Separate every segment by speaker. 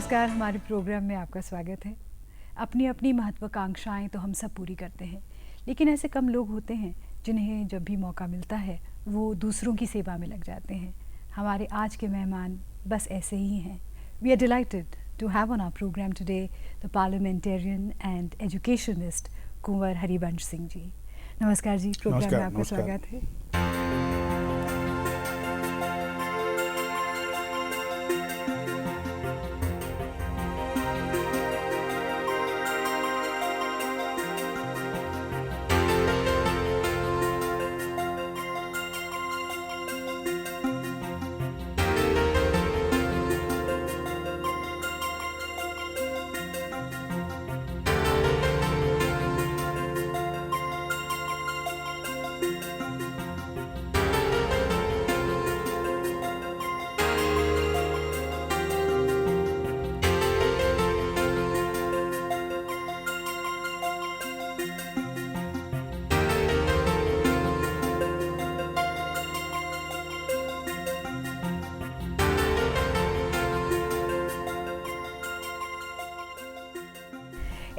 Speaker 1: नमस्कार, हमारे प्रोग्राम में आपका स्वागत है। अपनी अपनी महत्वाकांक्षाएं तो हम सब पूरी करते हैं, लेकिन ऐसे कम लोग होते हैं जिन्हें जब भी मौका मिलता है वो दूसरों की सेवा में लग जाते हैं। हमारे आज के मेहमान बस ऐसे ही हैं। We are delighted to have on our programme today the parliamentarian and educationist Kunwar Harivansh Singh ji. नमस्कार जी, प्रोग्राम में आपका स्वागत है।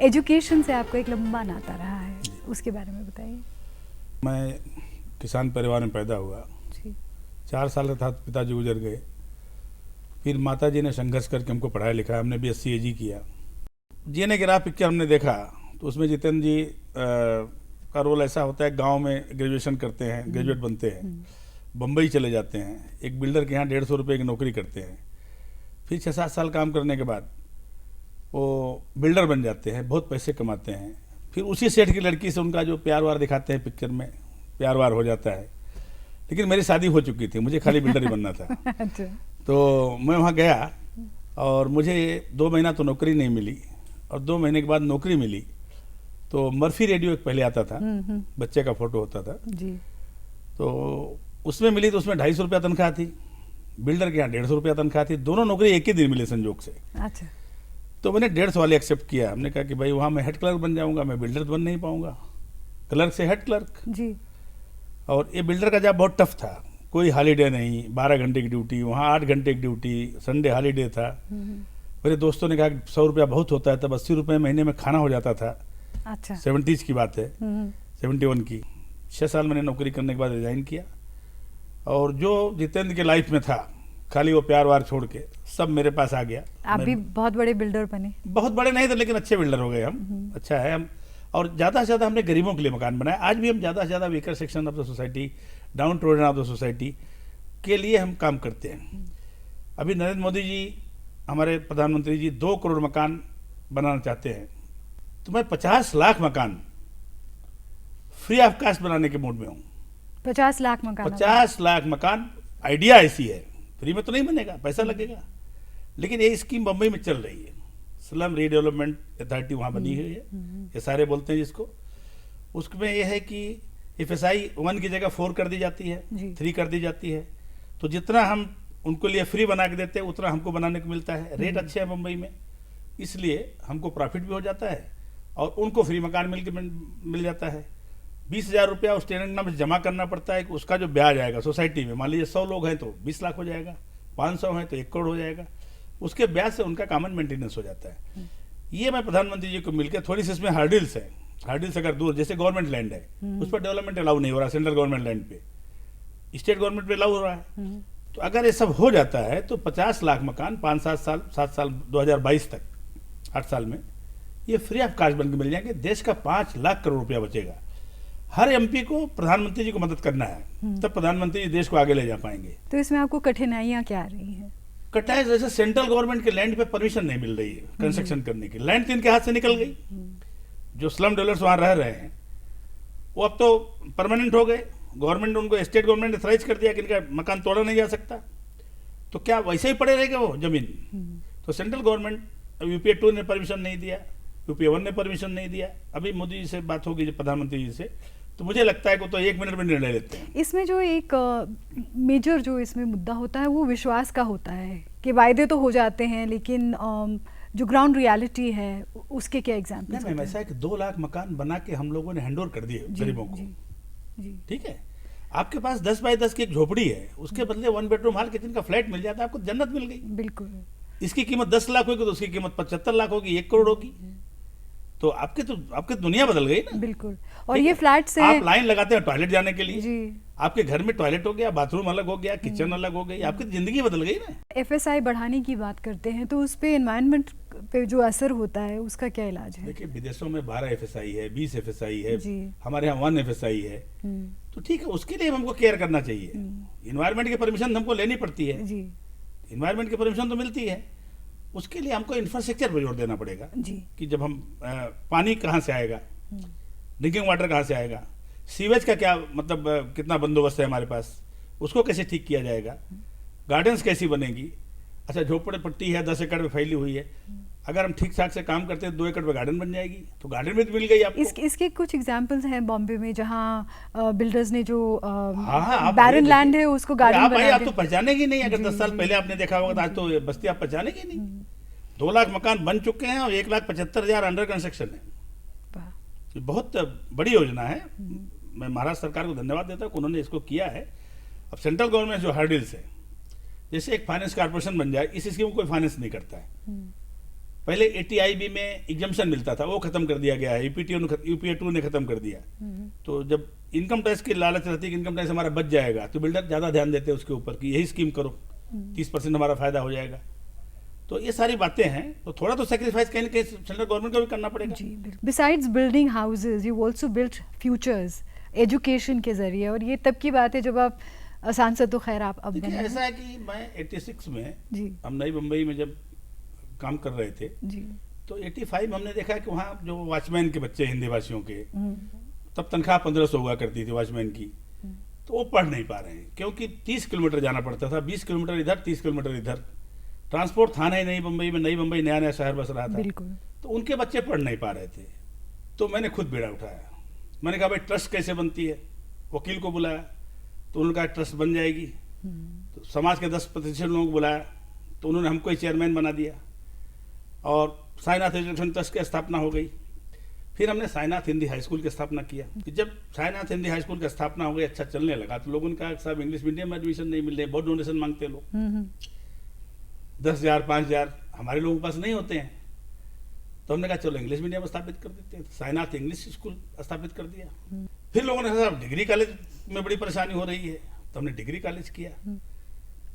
Speaker 1: एजुकेशन से आपको एक लंबा नाता रहा है, उसके बारे में बताइए।
Speaker 2: मैं किसान परिवार में पैदा हुआ
Speaker 1: जी।
Speaker 2: 4 साल था पिताजी गुजर गए। फिर माताजी ने संघर्ष करके हमको पढ़ाया लिखाया, हमने BSc AG किया। जीने की राह पिक्चर हमने देखा तो उसमें जितेंद्र जी का रोल ऐसा होता है, गांव में ग्रेजुएशन करते हैं, ग्रेजुएट बनते हैं, बम्बई चले जाते हैं, एक बिल्डर के यहाँ 150 रुपये की नौकरी करते हैं। फिर 6-7 साल काम करने के बाद वो बिल्डर बन जाते हैं, बहुत पैसे कमाते हैं। फिर उसी सेठ की लड़की से उनका जो प्यार वार दिखाते हैं पिक्चर में, प्यार वार हो जाता है। लेकिन मेरी शादी हो चुकी थी, मुझे खाली बिल्डर ही बनना था।
Speaker 1: अच्छा।
Speaker 2: तो मैं वहाँ गया और मुझे 2 महीना तो नौकरी नहीं मिली, और 2 महीने के बाद नौकरी मिली तो मर्फी रेडियो एक पहले आता था, बच्चे का फोटो होता था
Speaker 1: जी।
Speaker 2: तो उसमें मिली, तो उसमें 250 रुपया तनख्वाह थी, बिल्डर के यहाँ 150 रुपया तनख्वाह थी। दोनों नौकरी एक ही दिन मिले संजोग से।
Speaker 1: अच्छा।
Speaker 2: तो मैंने 150 वाले एक्सेप्ट किया। हमने कहा कि भाई वहाँ मैं हेड क्लर्क बन जाऊंगा, मैं बिल्डर बन नहीं पाऊंगा, क्लर्क से हेड क्लर्क।
Speaker 1: जी।
Speaker 2: और ये बिल्डर का जॉब बहुत टफ था, कोई हॉलीडे नहीं, 12 घंटे की ड्यूटी, वहाँ 8 घंटे की ड्यूटी, संडे हॉलीडे था। मेरे दोस्तों ने कहा 100 रुपया बहुत होता है, तब 80 रुपये महीने में खाना हो जाता था।
Speaker 1: अच्छा।
Speaker 2: 70s की बात है, 71 की। 6 साल मैंने नौकरी करने के बाद रिजाइन किया, और जो जितेंद्र के लाइफ में था, खाली वो प्यार वार छोड़ के सब मेरे पास आ गया।
Speaker 1: आप भी बहुत बड़े बिल्डर बने।
Speaker 2: बहुत बड़े नहीं थे, लेकिन अच्छे बिल्डर हो गए हम। अच्छा है हम, और ज़्यादा से ज़्यादा हमने गरीबों के लिए मकान बनाए। आज भी हम ज़्यादा से ज़्यादा weaker section of the society, down trodden of the society के लिए हम काम करते हैं। अभी नरेंद्र मोदी जी, हमारे प्रधानमंत्री जी, 2 करोड़ मकान बनाना चाहते हैं, तो मैं 50 लाख मकान फ्री ऑफ कास्ट बनाने के मूड में हूँ।
Speaker 1: 50 लाख मकान।
Speaker 2: 50 लाख मकान। आइडिया ऐसी है, फ्री में तो नहीं बनेगा, पैसा लगेगा, लेकिन ये स्कीम बम्बई में चल रही है। स्लम रीडेवलपमेंट अथॉरिटी वहाँ बनी हुई है, ये सारे बोलते हैं जिसको। उसमें यह है कि FSI 1 की जगह 4 कर दी जाती है, 3 कर दी जाती है। तो जितना हम उनको लिए फ्री बना के देते हैं, उतना हमको बनाने को मिलता है। रेट अच्छे हैं मुंबई में, इसलिए हमको प्रॉफिट भी हो जाता है और उनको फ्री मकान मिल जाता है। 20,000 रुपया उस टेनेंट नाम से जमा करना पड़ता है कि उसका जो ब्याज आएगा सोसाइटी में, मान लीजिए 100 लोग हैं तो 20 लाख हो जाएगा, 500 हैं तो 1 करोड़ हो जाएगा। उसके ब्याज से उनका कॉमन मेंटेनेंस हो जाता है। ये मैं प्रधानमंत्री जी को मिलकर, थोड़ी सी इसमें हार्डिल्स है, हार्डिल्स अगर दूर, जैसे गवर्नमेंट लैंड है उस पर डेवलपमेंट अलाउ नहीं हो रहा, सेंट्रल गवर्नमेंट लैंड पे, स्टेट गवर्नमेंट पे अलाउ हो रहा है। तो अगर ये सब हो जाता है तो 50 लाख मकान 7 साल 2022 तक, 8 साल में ये फ्री ऑफ कास्ट बन के मिल जाएंगे। देश का 5 लाख करोड़ रुपया बचेगा। हर MP को प्रधानमंत्री जी को मदद करना है, तब प्रधानमंत्री जी देश को आगे ले जा पाएंगे।
Speaker 1: तो इसमें आपको कठिनाइयां क्या आ रही हैं?
Speaker 2: कटाई जैसे सेंट्रल गवर्नमेंट के लैंड पे परमिशन नहीं मिल रही है कंस्ट्रक्शन करने की। लैंड तो इनके हाथ से निकल गई। जो स्लम डेवलपर्स वहां रह रहे हैं वो अब तो परमानेंट हो गए। गवर्नमेंट ने उनको, स्टेट गवर्नमेंट ने अथराइज कर दिया कि इनका मकान तोड़ा नहीं जा सकता, तो क्या वैसे ही पड़े रहेगा वो जमीन? तो सेंट्रल गवर्नमेंट, UPA 2 ने परमिशन नहीं दिया, UPA 1 ने परमिशन नहीं दिया। अभी मोदी जी से बात होगी प्रधानमंत्री जी से, तो मुझे लगता है कि तो 1 मिनट में निर्णय लेते हैं।
Speaker 1: इसमें जो एक मेजर जो इसमें मुद्दा होता है वो विश्वास का होता है कि वायदे तो हो जाते हैं, लेकिन जो ग्राउंड रियलिटी है उसके क्या एग्जाम्पल?
Speaker 2: नहीं मैम, ऐसा है कि 2 लाख मकान बना के हम लोगों ने हैंडओवर कर दिए गरीबों को। ठीक है, आपके पास 10 बाय 10 की एक झोपड़ी है, उसके बदले 1 बेडरूम हॉल किचन का फ्लैट मिल जाता है, आपको जन्नत मिल गई।
Speaker 1: बिल्कुल।
Speaker 2: इसकी कीमत 10 लाख होगी तो उसकी कीमत 75 लाख होगी, 1 करोड़ होगी। तो आपकी दुनिया बदल गई ना।
Speaker 1: बिल्कुल। और
Speaker 2: ठीक
Speaker 1: ये
Speaker 2: है?
Speaker 1: फ्लैट्स
Speaker 2: आप
Speaker 1: हैं
Speaker 2: लाइन लगाते हैं टॉयलेट जाने के लिए,
Speaker 1: जी।
Speaker 2: आपके घर में टॉयलेट हो गया, बाथरूम अलग हो गया, किचन अलग हो गई, आपकी जिंदगी बदल गई ना।
Speaker 1: एफएसआई बढ़ाने की बात करते हैं तो उस पे एनवायरनमेंट पे जो असर होता है उसका क्या इलाज है?
Speaker 2: देखिए विदेशों में 12 एफएसआई है, 20 एफएसआई है,
Speaker 1: जी।
Speaker 2: हमारे यहाँ 1 एफएसआई है।
Speaker 1: हम्म,
Speaker 2: तो ठीक है, उसके लिए हमको केयर करना चाहिए। इन्वायरमेंट की परमिशन हमको लेनी पड़ती है,
Speaker 1: जी
Speaker 2: इन्वायरमेंट की परमिशन तो मिलती है, उसके लिए हमको इंफ्रास्ट्रक्चर पर जोर देना पड़ेगा
Speaker 1: जी।
Speaker 2: कि जब हम पानी कहाँ से आएगा, ड्रिंकिंग वाटर कहाँ से आएगा, सीवेज का क्या मतलब कितना बंदोबस्त है हमारे पास, उसको कैसे ठीक किया जाएगा, गार्डन्स कैसी बनेगी। अच्छा झोपड़पट्टी है 10 एकड़ में फैली हुई है, अगर हम ठीक ठाक से काम करते हैं 2 एकड़ में गार्डन बन जाएगी, तो गार्डन में तो मिल गई आपको।
Speaker 1: इसके कुछ एग्जांपल्स हैं बॉम्बे में जहां बिल्डर्स ने जो
Speaker 2: हाँ, आप
Speaker 1: बैरन
Speaker 2: आइए
Speaker 1: लैंड
Speaker 2: देखिए।
Speaker 1: है उसको
Speaker 2: अरे
Speaker 1: गार्डन
Speaker 2: आप
Speaker 1: बना
Speaker 2: तो पहचानेगी नहीं, अगर 10 साल पहले आपने देखा होगा तो आज तो बस्ती आप पहचानेगी नहीं। 2 लाख मकान बन चुके हैं और 1,75,000 अंडर कंस्ट्रक्शन है।
Speaker 1: वाह।
Speaker 2: ये बहुत बड़ी योजना है। मैं महाराष्ट्र सरकार को धन्यवाद देता हूँ कि उन्होंने इसको किया है। अब सेंट्रल गवर्नमेंट जो हर्डल्स है, जैसे एक फाइनेंस कॉर्पोरेशन बन जाए, इस स्कीम को कोई फाइनेंस नहीं करता है। पहले ATIB में एग्जम्पशन मिलता था, वो खत्म कर दिया गया है, UPA2 ने खत्म कर दिया। तो जब इनकम टैक्स की लालच रहती है कि इनकम टैक्स हमारा बच जाएगा, तो बिल्डर ज्यादा ध्यान देते हैं उसके ऊपर कि यही स्कीम करो, 30% हमारा फायदा हो जाएगा। तो ये सारी बातें हैं, तो थोड़ा तो सेक्रीफाइस कहीं ना कहीं सेंट्रल गवर्नमेंट को भी करना पड़ेगा।
Speaker 1: जी बिल्कुल। Besides building houses you also built futures education के जरिए, और ये तब की बात है जब आप सांसद तो खैर आप अब
Speaker 2: देखिए
Speaker 1: बने
Speaker 2: ऐसा है कि मैं 86 में
Speaker 1: जी
Speaker 2: हम नई मुंबई में जब काम कर रहे थे,
Speaker 1: जी।
Speaker 2: तो 85 में हमने देखा कि वहाँ जो वॉचमैन के बच्चे हिंदी भाषियों के,
Speaker 1: हम्म,
Speaker 2: तब तनख्वाह 1500 हुआ करती थी वॉचमैन की, तो वो पढ़ नहीं पा रहे हैं क्योंकि 30 किलोमीटर जाना पड़ता था, 20 किलोमीटर इधर 30 किलोमीटर इधर, ट्रांसपोर्ट था नहीं। नई मुंबई में, नई मुंबई नया नया शहर बस रहा था,
Speaker 1: बिल्कुल।
Speaker 2: तो उनके बच्चे पढ़ नहीं पा रहे थे। तो मैंने खुद बेड़ा उठाया, मैंने कहा भाई ट्रस्ट कैसे बनती है, वकील को बुलाया तो उन्होंने कहा ट्रस्ट बन जाएगी। तो समाज के 10% लोगों को बुलाया तो उन्होंने हमको ही चेयरमैन बना दिया और साईनाथ एजुकेशन ट्रस्ट की स्थापना हो गई। फिर हमने साईनाथ हिंदी हाई स्कूल की स्थापना किया कि जब साईनाथ हिंदी हाई स्कूल की स्थापना हो गई, अच्छा चलने लगा, तो लोगों ने कहा साहब इंग्लिश मीडियम में एडमिशन नहीं मिल रहे, बहुत डोनेशन मांगते हैं लोग, 10,000 5,000 हमारे लोगों के पास नहीं होते हैं। तो हमने कहा चलो इंग्लिश मीडियम स्थापित कर देते हैं, तो साईनाथ इंग्लिश स्कूल स्थापित कर दिया। फिर लोगों ने कहा साहब डिग्री कॉलेज में बड़ी परेशानी हो रही है, तो हमने डिग्री कॉलेज किया।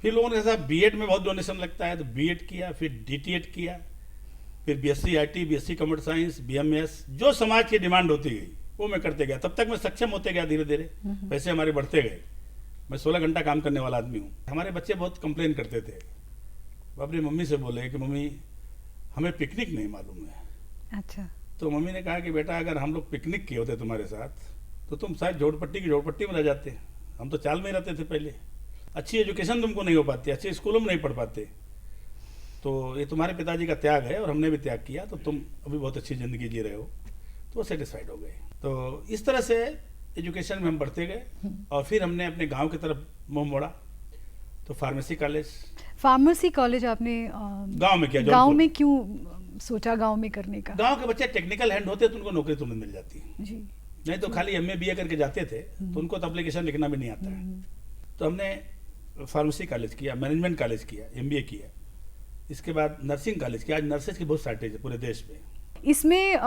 Speaker 2: फिर लोगों ने कहा साहब बीएड में बहुत डोनेशन लगता है, तो बीएड किया, फिर DTED किया, फिर BSc IT, BSc computer science, BMS, जो समाज की डिमांड होती गई वो मैं करते गया। तब तक मैं सक्षम होते गया, धीरे धीरे पैसे हमारे बढ़ते गए। मैं 16 घंटा काम करने वाला आदमी हूँ। हमारे बच्चे बहुत कंप्लेन करते थे, वो अपनी मम्मी से बोले कि मम्मी हमें पिकनिक नहीं मालूम है।
Speaker 1: अच्छा।
Speaker 2: तो मम्मी ने कहा कि बेटा अगर हम लोग पिकनिक किए होते तुम्हारे साथ तो तुम शायद झोपड़पट्टी की झोपड़पट्टी में रह जाते, हम तो चाल में रहते थे पहले, अच्छी एजुकेशन तुमको नहीं हो पाती, अच्छे स्कूलों में नहीं पढ़ पाते। तो ये तुम्हारे पिताजी का त्याग है और हमने भी त्याग किया, तो तुम अभी बहुत अच्छी ज़िंदगी जी रहे हो। तो वो सेटिस्फाइड हो गए। तो इस तरह से एजुकेशन में हम बढ़ते गए और फिर हमने अपने गांव की तरफ मुंह मोड़ा। तो फार्मेसी कॉलेज आपने गांव में किया।
Speaker 1: गांव में क्यों सोचा गांव में करने का?
Speaker 2: गांव के बच्चे टेक्निकल हैंड होते तो उनको नौकरी तुरंत मिल जाती है
Speaker 1: जी।
Speaker 2: नहीं तो खाली MA BA करके जाते थे तो उनको तो एप्लीकेशन लिखना भी नहीं आता है। तो हमने फार्मेसी कॉलेज किया, मैनेजमेंट कॉलेज किया, MBA किया, इसके बाद नर्सिंग कॉलेज किया। आज नर्सेज की बहुत शॉर्टेज है पूरे देश में।
Speaker 1: इसमें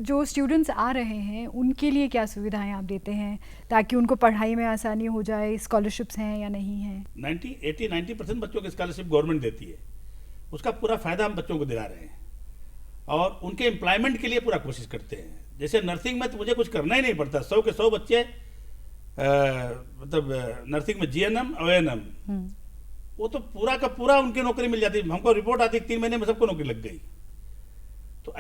Speaker 1: जो स्टूडेंट्स आ रहे हैं उनके लिए क्या सुविधाएं आप देते हैं ताकि उनको पढ़ाई में आसानी हो जाए? स्कॉलरशिप्स हैं या नहीं हैं?
Speaker 2: 80-90% बच्चों की स्कॉलरशिप गवर्नमेंट देती है, उसका पूरा फायदा हम बच्चों को दिला रहे हैं और उनके एम्प्लॉयमेंट के लिए पूरा कोशिश करते हैं। जैसे नर्सिंग में तो मुझे कुछ करना ही नहीं पड़ता, 100 के 100 बच्चे मतलब नर्सिंग में GNM और ANM, वो तो पूरा का पूरा उनकी नौकरी मिल जाती है। हमको रिपोर्ट आती है 3 महीने में सबको नौकरी लग गई। तो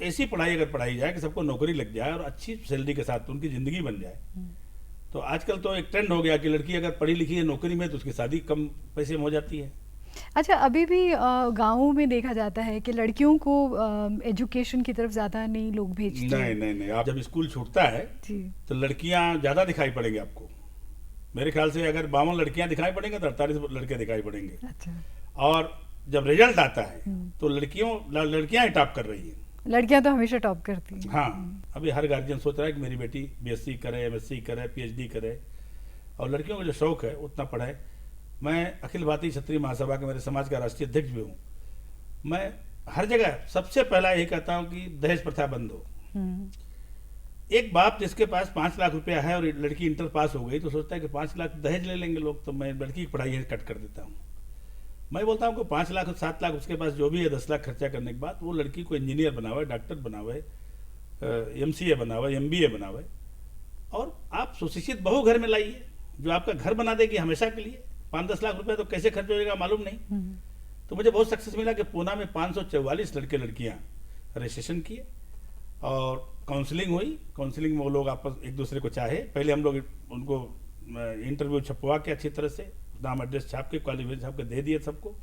Speaker 2: ऐसी पढ़ाई अगर पढ़ाई जाए कि सबको नौकरी लग जाए और अच्छी सैलरी के साथ उनकी ज़िंदगी बन जाए। तो आजकल तो एक ट्रेंड हो गया कि लड़की अगर पढ़ी लिखी है नौकरी में तो उसकी शादी कम पैसे में हो जाती है।
Speaker 1: अच्छा, अभी भी गाँवों में देखा जाता है कि लड़कियों को एजुकेशन की तरफ ज़्यादा नहीं लोग भेजते।
Speaker 2: नहीं, आप जब स्कूल छूटता है
Speaker 1: जी
Speaker 2: तो लड़कियां ज़्यादा दिखाई पड़ेंगी आपको। मेरे ख्याल से अगर 52 लड़कियां दिखाई पड़ेंगे तो 48 लड़के दिखाई पड़ेंगे।
Speaker 1: अच्छा।
Speaker 2: और जब रिजल्ट आता है तो लड़कियां ही टॉप कर रही हैं।
Speaker 1: लड़कियां तो हमेशा टॉप करती हैं।
Speaker 2: हाँ, अभी हर गार्जियन सोच रहा है कि मेरी बेटी BSc करे, MSc करे, PhD करे और लड़कियों का जो शौक है उतना पढ़ाए। मैं अखिल भारतीय क्षत्रिय महासभा के मेरे समाज का राष्ट्रीय अध्यक्ष भी हूँ मैं हर जगह सबसे पहला यही कहता हूँ कि दहेज प्रथा बंद हो। एक बाप जिसके पास 5 लाख रुपया है और लड़की इंटर पास हो गई तो सोचता है कि 5 लाख दहेज ले लेंगे लोग, तो मैं लड़की की पढ़ाई कट कर देता हूँ। मैं बोलता हूँ कि 5 लाख 7 लाख उसके पास जो भी है 10 लाख खर्चा करने के बाद वो लड़की को इंजीनियर बनावे, डॉक्टर बनावे, MCA बनावे, MBA बनावे, और आप सुशिक्षित बहू घर में लाइए जो आपका घर बना देगी हमेशा के लिए। 5-10 लाख रुपए तो कैसे खर्च हो जाएगा मालूम नहीं। तो मुझे बहुत सक्सेस मिला कि पूना में 544 लड़के लड़कियां रजिस्ट्रेशन किए और काउंसलिंग हुई। काउंसलिंग में वो लोग आपस एक दूसरे को चाहे, पहले हम लोग उनको इंटरव्यू छपवा के अच्छी तरह से नाम एड्रेस छाप के क्वालिफिकेशन छाप के दे दिए सबको,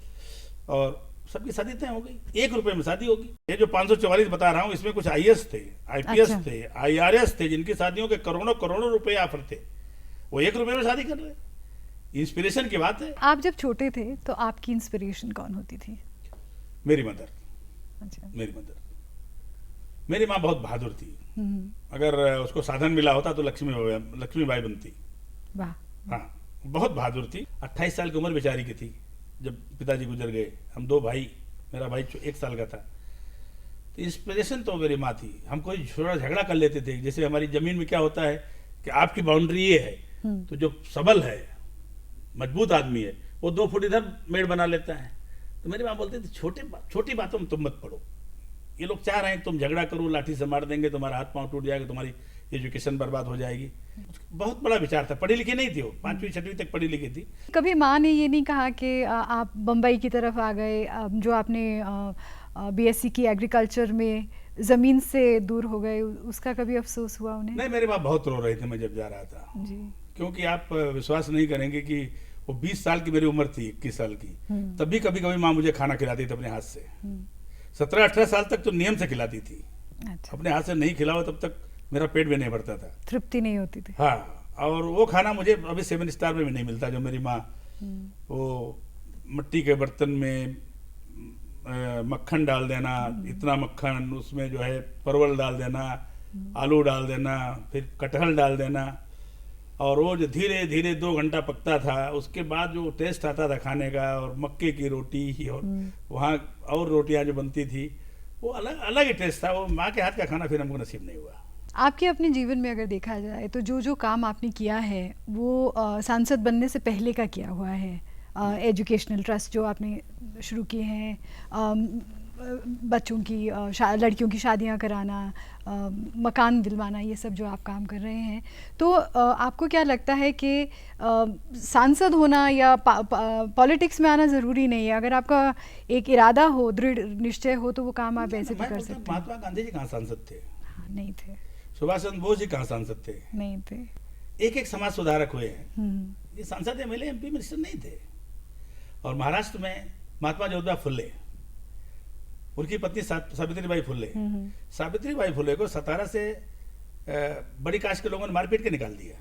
Speaker 2: और सबकी शादी तय हो गई। 1 रुपए में शादी होगी। ये जो 544 बता रहा हूँ इसमें कुछ IAS थे, IPS
Speaker 1: अच्छा।
Speaker 2: थे, IRS थे, जिनकी शादियों के करोड़ों करोड़ों रुपए ऑफर थे, वो 1 रुपए में शादी कर रहे। इंस्पिरेशन की बात है।
Speaker 1: आप जब छोटे थे तो आपकी इंस्पिरेशन कौन होती थी?
Speaker 2: मेरी मदर।
Speaker 1: अच्छा।
Speaker 2: मेरी माँ बहुत बहादुर थी। अगर उसको साधन मिला होता तो लक्ष्मीबाई बनती।
Speaker 1: वाह।
Speaker 2: हाँ, बहुत बहादुर थी। 28 साल की उम्र बेचारी की थी जब पिताजी गुजर गए। हम 2 भाई, मेरा भाई 1 साल का था। तो इंस्पिरेशन तो मेरी माँ थी। हम कोई थोड़ा झगड़ा कर लेते थे, जैसे हमारी जमीन में क्या होता है कि आपकी बाउंड्री ये है, तो जो सबल है मजबूत आदमी है वो 2 फुट इधर मेड़ बना लेता है। तो मेरी माँ बोलती थी छोटी बातों में तुम मत पड़ो, ये लोग चाह रहे हैं तुम झगड़ा करो, लाठी से मार देंगे, तुम्हारा हाथ पांव टूट जाएगा, तुम्हारी एजुकेशन बर्बाद हो जाएगी। बहुत बड़ा विचार था। पढ़ी लिखी नहीं थी वो, 5वीं 6वीं तक पढ़ी लिखी थी।
Speaker 1: कभी माँ ने ये नहीं कहा कि आप बम्बई की तरफ आ गए, जो आपने BSc की एग्रीकल्चर में ज़मीन से दूर हो गए, उसका कभी अफसोस हुआ उन्हें?
Speaker 2: नहीं, मेरी माँ बहुत रो रही थी मैं जब जा रहा था
Speaker 1: जी।
Speaker 2: क्योंकि आप विश्वास नहीं करेंगे कि वो 20 साल की मेरी उम्र थी, 21 साल की, तब भी कभी कभी माँ मुझे खाना खिलाती थी अपने हाथ से। 17-18 साल तक तो नियम से खिलाती थी।
Speaker 1: अच्छा।
Speaker 2: अपने हाथ से नहीं खिलाओ तब तक मेरा पेट भी नहीं भरता था।
Speaker 1: तृप्ति नहीं होती थी।
Speaker 2: हाँ, और वो खाना मुझे अभी 7 स्टार में भी नहीं मिलता जो मेरी माँ वो मिट्टी के बर्तन में मक्खन डाल देना, इतना मक्खन, उसमें जो है परवल डाल देना, आलू डाल देना, फिर कटहल डाल देना, और वो जो धीरे धीरे 2 घंटा पकता था, उसके बाद जो टेस्ट आता था खाने का, और मक्के की रोटी और वहाँ और रोटियां जो बनती थी वो अलग अलग ही टेस्ट था। वो माँ के हाथ का खाना फिर हमको नसीब नहीं हुआ।
Speaker 1: आपके अपने जीवन में अगर देखा जाए तो जो काम आपने किया है वो सांसद बनने से पहले का किया हुआ है। एजुकेशनल ट्रस्ट जो आपने शुरू किए हैं, बच्चों की लड़कियों की शादियां कराना, मकान दिलवाना, ये सब जो आप काम कर रहे हैं, तो आपको क्या लगता है कि सांसद होना या पॉलिटिक्स में आना ज़रूरी नहीं है? अगर आपका एक इरादा हो, दृढ़ निश्चय हो, तो वो काम आप ऐसे भी कर सकते हैं।
Speaker 2: महात्मा गांधी जी कहाँ सांसद थे?
Speaker 1: हाँ, नहीं थे।
Speaker 2: सुभाष चंद्र बोस जी कहाँ सांसद थे?
Speaker 1: नहीं थे।
Speaker 2: एक समाज सुधारक हुए हैं, ये सांसद MLA MP मिनिस्टर नहीं थे। और महाराष्ट्र में महात्मा ज्योतिबा फुले, उनकी पत्नी सावित्रीबाई फुले, सावित्रीबाई फुले को 17 से बड़ी कास्ट के लोगों ने मारपीट के निकाल दिया।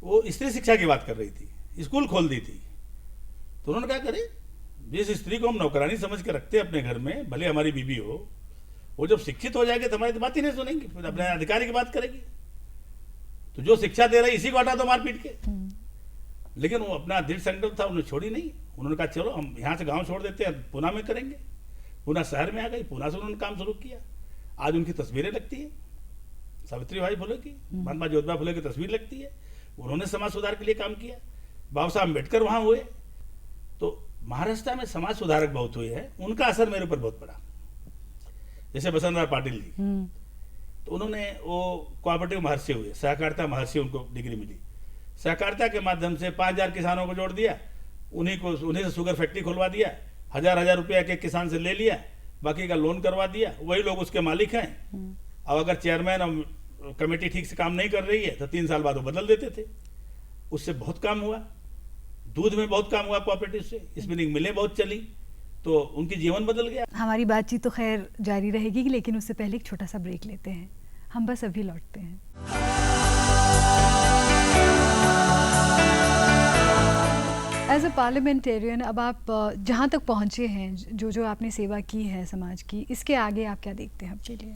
Speaker 2: वो स्त्री शिक्षा की बात कर रही थी, स्कूल खोल दी थी, तो उन्होंने क्या करे, जिस स्त्री को हम नौकरानी समझ के रखते हैं अपने घर में, भले हमारी बीवी हो, वो जब शिक्षित हो जाएगी तो हमारी तो बात ही नहीं सुनेंगी, फिर अपने अधिकारी की बात करेगी। तो जो शिक्षा दे रही इसी को हटा दो मार पीट के। लेकिन वो अपना दृढ़ संकल्प था, उन्होंने छोड़ी नहीं। उन्होंने कहा चलो हम यहाँ से गांव छोड़ देते हैं, पूना में करेंगे। पूना शहर में आ गई, पूना से उन्होंने काम शुरू किया। आज उनकी तस्वीरें लगती है, सावित्रीबाई फुले की, महात्मा ज्योतिबा फुले की तस्वीर लगती है। उन्होंने समाज सुधार के लिए काम किया। बाबा साहब अम्बेडकर वहाँ हुए। तो महाराष्ट्र में समाज सुधारक बहुत हुए हैं, उनका असर मेरे ऊपर बहुत पड़ा। जैसे बसंतराव पाटिल जी, तो उन्होंने वो कोऑपरेटिव महर्षि हुए, सहकारिता महर्षि उनको डिग्री मिली। सहकारिता के माध्यम से 5000 किसानों को जोड़ दिया, उन्हीं से शुगर फैक्ट्री खुलवा दिया, 1000 रुपया एक किसान से ले लिया, बाकी का लोन करवा दिया। वही लोग उसके मालिक हैं। अब अगर चेयरमैन और कमेटी ठीक से काम नहीं कर रही है तो 3 साल बाद वो बदल देते थे। उससे बहुत काम हुआ। दूध में बहुत काम हुआ कोऑपरेटिव से, स्पिनिंग मिलें बहुत चली, तो उनकी जीवन बदल गया।
Speaker 1: हमारी बातचीत तो खैर जारी रहेगी, लेकिन उससे पहले एक छोटा सा ब्रेक लेते हैं। हम बस अभी लौटते हैं। एज अ पार्लियामेंटेरियन, अब आप जहाँ तक पहुँचे हैं, जो आपने सेवा की है समाज की, इसके आगे आप क्या देखते हैं आपके लिए?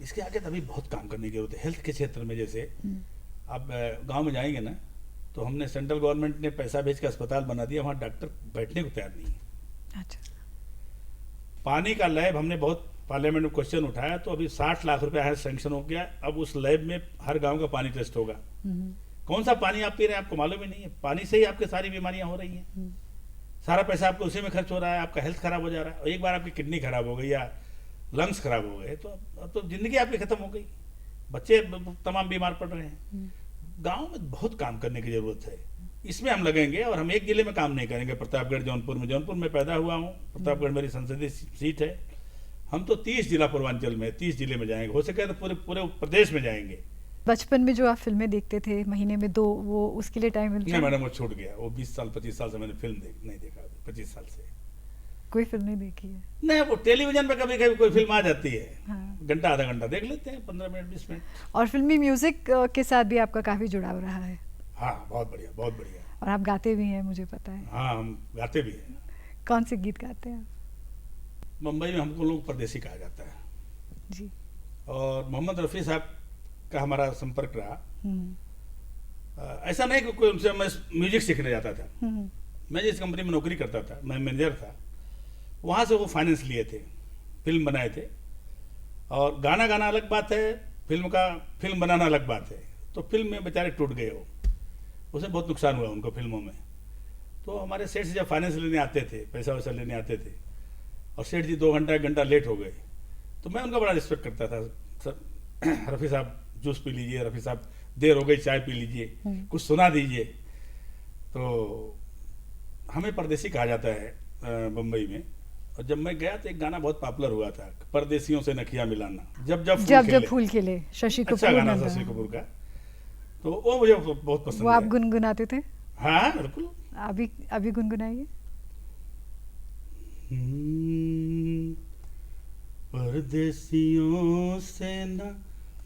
Speaker 2: इसके आगे तो अभी बहुत काम करने की जरूरत है। हेल्थ के क्षेत्र में जैसे आप गांव में जाएंगे ना, तो हमने सेंट्रल गवर्नमेंट ने पैसा भेज के अस्पताल बना दिया, वहाँ डॉक्टर बैठने को तैयार नहीं है।
Speaker 1: अच्छा।
Speaker 2: पानी का लैब हमने बहुत पार्लियामेंट में क्वेश्चन उठाया, तो अभी 60 लाख रुपया है, सैंक्शन हो गया। अब उस लैब में हर गांव का पानी टेस्ट होगा। कौन सा पानी आप पी रहे हैं आपको मालूम ही नहीं है। पानी से ही आपके सारी बीमारियां हो रही हैं। सारा पैसा आपको उसी में खर्च हो रहा है, आपका हेल्थ खराब हो जा रहा है। और एक बार आपकी किडनी खराब हो गई या लंग्स खराब हो गए तो अब तो जिंदगी आपकी खत्म हो गई। बच्चे तमाम बीमार पड़ रहे हैं। गांव में बहुत काम करने की जरूरत है, इसमें हम लगेंगे। और हम एक जिले में काम नहीं करेंगे, प्रतापगढ़ जौनपुर में पैदा हुआ हूँ, प्रतापगढ़ मेरी संसदीय सीट है। हम तो 30 जिला पूर्वांचल में, 30 जिले में जाएंगे, हो सके तो पूरे प्रदेश में जाएंगे।
Speaker 1: बचपन में जो आप फिल्में देखते थे महीने में 2, वो उसके लिए टाइम मिलता
Speaker 2: नहीं
Speaker 1: है?
Speaker 2: मैडम, वो छूट गया। वो 20 साल 25 साल से मैंने फिल्म नहीं देखा। 25 साल से
Speaker 1: कोई फिल्म नहीं देखी है?
Speaker 2: नहीं, वो टेलीविजन पे कभी कभी कोई फिल्म आ जाती है,
Speaker 1: हाँ।
Speaker 2: घंटा आधा घंटा देख लेते हैं, 15 मिनट 20 मिनट।
Speaker 1: और फिल्मी म्यूजिक के साथ भी आपका काफी जुड़ाव रहा है?
Speaker 2: हाँ, बहुत बढ़िया, बहुत बढ़िया।
Speaker 1: और आप गाते भी हैं, मुझे पता है।
Speaker 2: हाँ, हम गाते भी हैं।
Speaker 1: कौन से गीत गाते हैं?
Speaker 2: मुंबई में हमको लोग परदेसी कहा जाता है
Speaker 1: जी।
Speaker 2: और मोहम्मद रफ़ी साहब का हमारा संपर्क रहा। ऐसा नहीं कि कोई उनसे मैं म्यूजिक सीखने जाता था। मैं जिस कंपनी में नौकरी करता था, मैं मैनेजर था, वहाँ से वो फाइनेंस लिए थे, फिल्म बनाए थे। और गाना गाना अलग बात है, फिल्म बनाना अलग बात है। तो फिल्म में बेचारे टूट गए, वो उसे बहुत नुकसान हुआ उनको फिल्मों में। तो हमारे सेठ से जब फाइनेंस लेने आते थे, पैसा वैसा लेने आते थे, और सेठ जी 2 घंटा 1 घंटा लेट हो गए, तो मैं उनका बड़ा रिस्पेक्ट करता था। सर रफ़ी साहब जूस पी लीजिए, रफ़ी साहब देर हो गई चाय पी लीजिए, कुछ सुना दीजिए। तो हमें परदेसी कहा जाता है मुंबई में। और जब मैं गया तो एक गाना बहुत पॉपुलर हुआ था, परदेसियों से नखिया मिलाना, जब
Speaker 1: फूल खिले, शशि कपूर।
Speaker 2: अच्छा गाना शशि कपूर का, तो वो मुझे बहुत पसंद है।
Speaker 1: वो आप गुनगुनाते थे?
Speaker 2: हाँ बिल्कुल।
Speaker 1: अभी गुनगुनाइए।
Speaker 2: परदेसियों से न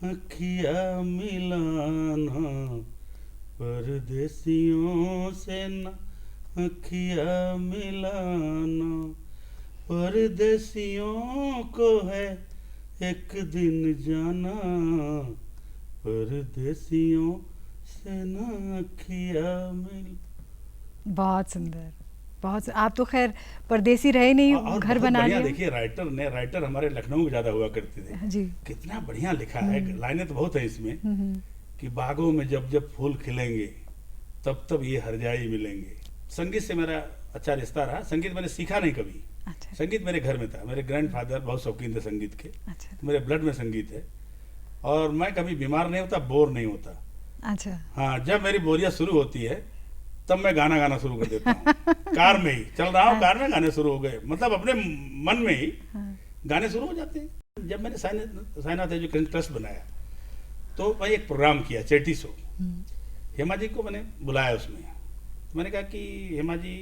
Speaker 2: अखिया मिलाना, परदेसियों से न अखिया मिलाना, परदेसियों को है एक दिन जाना, परदेसियों से न अखिया मिल।
Speaker 1: बहुत सुंदर, बहुत। आप तो खैर परदेसी रहे नहीं, घर बना लिया।
Speaker 2: देखिए राइटर हमारे लखनऊ में ज्यादा हुआ करते थे
Speaker 1: जी।
Speaker 2: कितना बढ़िया लिखा है। लाइनें तो बहुत है इसमें कि बागों में जब जब फूल खिलेंगे तब तब ये हरजाई मिलेंगे। संगीत से मेरा अच्छा रिश्ता रहा। संगीत मैंने सीखा नहीं कभी।
Speaker 1: अच्छा।
Speaker 2: संगीत मेरे घर में था। मेरे ग्रैंडफादर बहुत शौकीन थे संगीत के।
Speaker 1: अच्छा।
Speaker 2: तो मेरे ब्लड में संगीत है और मैं कभी बीमार नहीं होता, बोर नहीं होता।
Speaker 1: अच्छा।
Speaker 2: हाँ, जब मेरी बोरियत शुरू होती है तब मैं गाना गाना शुरू कर देता हूँ। कार में ही चल रहा हूँ, कार में गाने शुरू हो गए, मतलब अपने मन में ही गाने शुरू हो जाते हैं। जब मैंने साइनाथ एजुकेशन ट्रस्ट बनाया तो मैं एक प्रोग्राम किया, चैरिटी शो। हेमा जी को मैंने बुलाया उसमें। मैंने कहा कि हेमा जी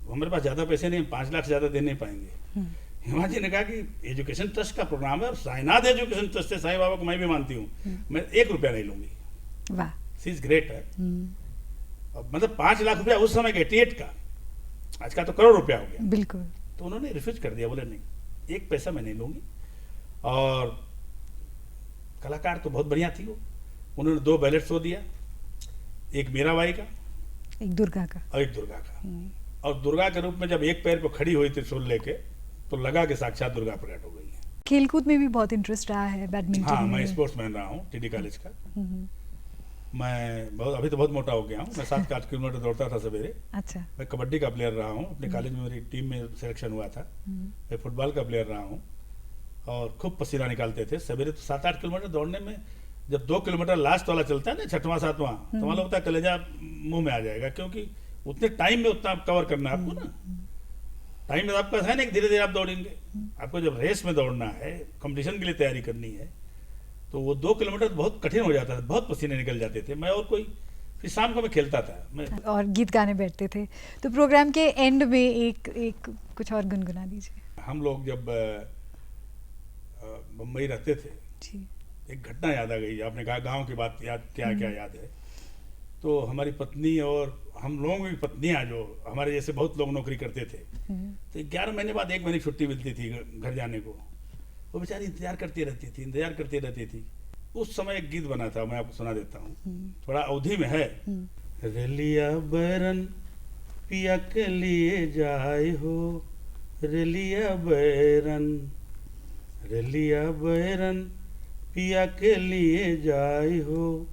Speaker 2: हमारे पास ज़्यादा पैसे नहीं, 5 लाख से ज़्यादा दे नहीं पाएंगे। हेमा जी ने कहा कि एजुकेशन ट्रस्ट का प्रोग्राम है और साइनाथ एजुकेशन ट्रस्ट है, साईं बाबा को मैं भी मानती हूँ, मैं 1 रुपया नहीं लूंगी।
Speaker 1: वाह,
Speaker 2: शी इज ग्रेट है। मतलब 5 लाख रुपया उस समय 88 का, आज का तो करोड़ रुपया हो गया।
Speaker 1: बिल्कुल।
Speaker 2: तो उन्होंने रिफ्यूज कर दिया, बोले नहीं 1 पैसा मैं नहीं लूंगी। और कलाकार तो बहुत बढ़िया थी वो। उन्होंने 2 बैलेट शो दिया, एक मीराबाई का,
Speaker 1: एक दुर्गा का
Speaker 2: और एक दुर्गा का। और दुर्गा के रूप में जब एक पैर पे खड़ी हुई त्रिशूल लेके तो लगा कि साक्षात दुर्गा प्रकट हो गई है।
Speaker 1: खेलकूद में भी बहुत इंटरेस्ट रहा है, बैडमिंटन
Speaker 2: हाँ,
Speaker 1: में।
Speaker 2: मैं स्पोर्ट्समैन रहा हूँ टीडी कॉलेज का। मैं बहुत अभी तो बहुत मोटा हो गया हूँ। मैं 7-8 किलोमीटर दौड़ता था सवेरे।
Speaker 1: अच्छा।
Speaker 2: मैं कबड्डी का प्लेयर रहा हूँ, अपने कॉलेज में मेरी टीम में सिलेक्शन हुआ था। मैं फुटबॉल का प्लेयर रहा हूँ और खूब पसीना निकालते थे सवेरे। तो 7-8 किलोमीटर दौड़ने में जब 2 किलोमीटर लास्ट वाला चलता है ना, 6वां 7वां, तो मालूम होता है कलेजा मुंह में आ जाएगा, क्योंकि उतने टाइम में उतना कवर करना है आपको ना। टाइम में आपका है ना, धीरे धीरे आप दौड़ेंगे। आपको जब रेस में दौड़ना है, कंपटीशन के लिए तैयारी करनी है, तो वो 2 किलोमीटर बहुत कठिन हो जाता था, बहुत पसीने निकल जाते थे। मैं और कोई, फिर शाम को मैं खेलता था मैं,
Speaker 1: और गीत गाने बैठते थे। तो प्रोग्राम के एंड में एक कुछ और गुनगुना दीजिए।
Speaker 2: हम लोग जब मुंबई रहते थे
Speaker 1: जी।
Speaker 2: एक घटना याद आ गई। आपने कहा गांव की बात याद, क्या क्या याद है। तो हमारी पत्नी और हम लोगों की पत्नियां, जो हमारे जैसे बहुत लोग नौकरी करते थे, तो 11 महीने बाद 1 महीने की छुट्टी मिलती थी घर जाने को। वो बेचारी इंतजार करती रहती थी। उस समय एक गीत बना था, मैं आपको सुना देता हूँ, थोड़ा अवधि में है। रेलिया बैरन पिया के लिए जाए हो, रेलिया बैरन, रेलिया बैरन पिया के लिए जाई हो,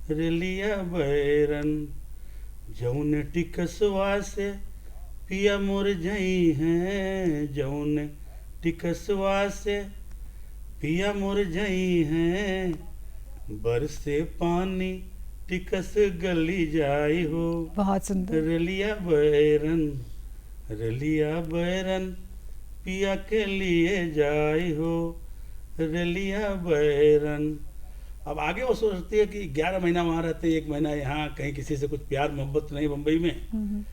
Speaker 2: रेलिया बैरन जौन टिकसवा से पिया मोर जई हैं, जौन टिकसवा से पिया मोर जई हैं, बरसे पानी टिकस गली जाई हो।
Speaker 1: बहुत सुंदर।
Speaker 2: रेलिया बैरन, रेलिया बैरन पिया के लिए जाई हो, रेलिया बैरन। अब आगे वो सोचती है कि 11 महीना वहाँ रहते हैं, 1 महीना यहाँ, कहीं किसी से कुछ प्यार मोहब्बत नहीं बम्बई में।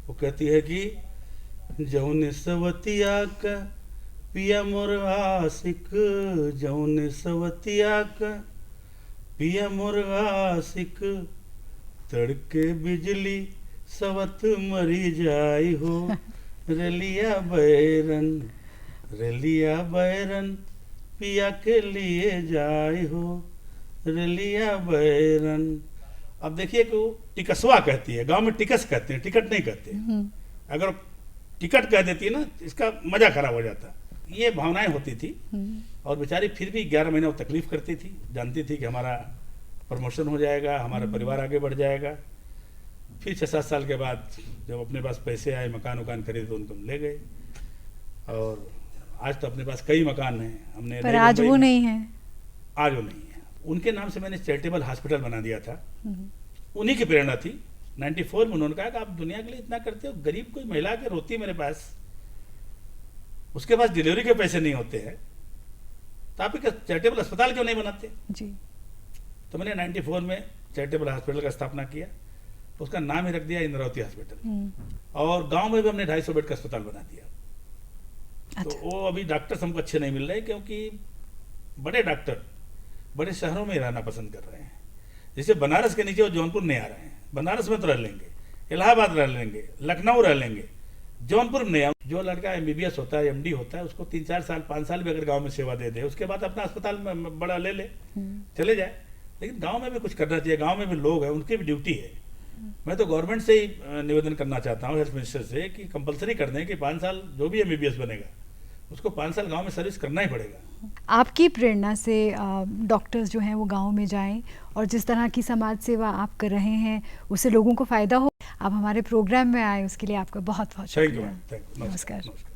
Speaker 2: वो कहती है कि जौन सवतिया का पिया मोर आशिक, जौन सवतिया का पिया मोर आशिक, तड़के बिजली सवत मरी जाई हो, रेलिया बैरन, रेलिया बैरन पिया के लिए जाई हो, रेलिया बैरन। अब देखिए कि वो टिकसवा कहती है, गांव में टिकस कहते हैं, टिकट नहीं कहते। अगर टिकट कह देती है ना, इसका मजा खराब हो जाता। ये भावनाएं होती थी और बेचारी फिर भी 11 महीने वो तकलीफ करती थी, जानती थी कि हमारा प्रमोशन हो जाएगा, हमारा परिवार आगे बढ़ जाएगा। फिर 6-7 साल के बाद जब अपने पास पैसे आए, मकान वकान खरीदे तो उनको ले गए। और आज तो अपने पास कई मकान हैं। हमने
Speaker 1: पर आज वो नहीं है,
Speaker 2: आज वो नहीं है। उनके नाम से मैंने चैरिटेबल हॉस्पिटल बना दिया था, उन्हीं की प्रेरणा थी। 94 में उन्होंने कहा कि आप दुनिया के लिए इतना करते हो, गरीब कोई महिला के रोती है मेरे पास, उसके पास डिलीवरी के पैसे नहीं होते हैं, तो आप एक चैरिटेबल अस्पताल क्यों नहीं बनाते
Speaker 1: जी।
Speaker 2: तो मैंने 94 में चैरिटेबल हॉस्पिटल का स्थापना किया, उसका नाम ही रख दिया इंद्रावती हॉस्पिटल। और गांव में भी हमने 250 बेड का अस्पताल बना दिया।
Speaker 1: अच्छा।
Speaker 2: तो वो अभी डॉक्टर्स हमको अच्छे नहीं मिल रहे, क्योंकि बड़े डॉक्टर बड़े शहरों में रहना पसंद कर रहे हैं। जैसे बनारस के नीचे वो जौनपुर नहीं आ रहे हैं, बनारस में तो रह लेंगे, इलाहाबाद रह लेंगे, लखनऊ रह लेंगे, जौनपुर में नहीं। जो लड़का MBBS होता है, MD होता है, उसको 3-4 साल 5 साल भी अगर गांव में सेवा दे दे, उसके बाद अपना अस्पताल में बड़ा ले ले, चले जाए। लेकिन गांव में भी कुछ करना चाहिए, गांव में भी लोग हैं, उनकी भी ड्यूटी है। मैं तो गवर्नमेंट से ही निवेदन करना चाहता हूँ, हेल्थ मिनिस्टर से, कि कंपलसरी कर दें कि 5 साल जो भी MBBS बनेगा उसको 5 साल गांव में सर्विस करना ही पड़ेगा।
Speaker 1: आपकी प्रेरणा से डॉक्टर्स जो हैं वो गांव में जाएं और जिस तरह की समाज सेवा आप कर रहे हैं उससे लोगों को फ़ायदा हो। आप हमारे प्रोग्राम में आए, उसके लिए आपका बहुत बहुत
Speaker 2: थैंक यू।
Speaker 1: शुक्रिया। नमस्कार।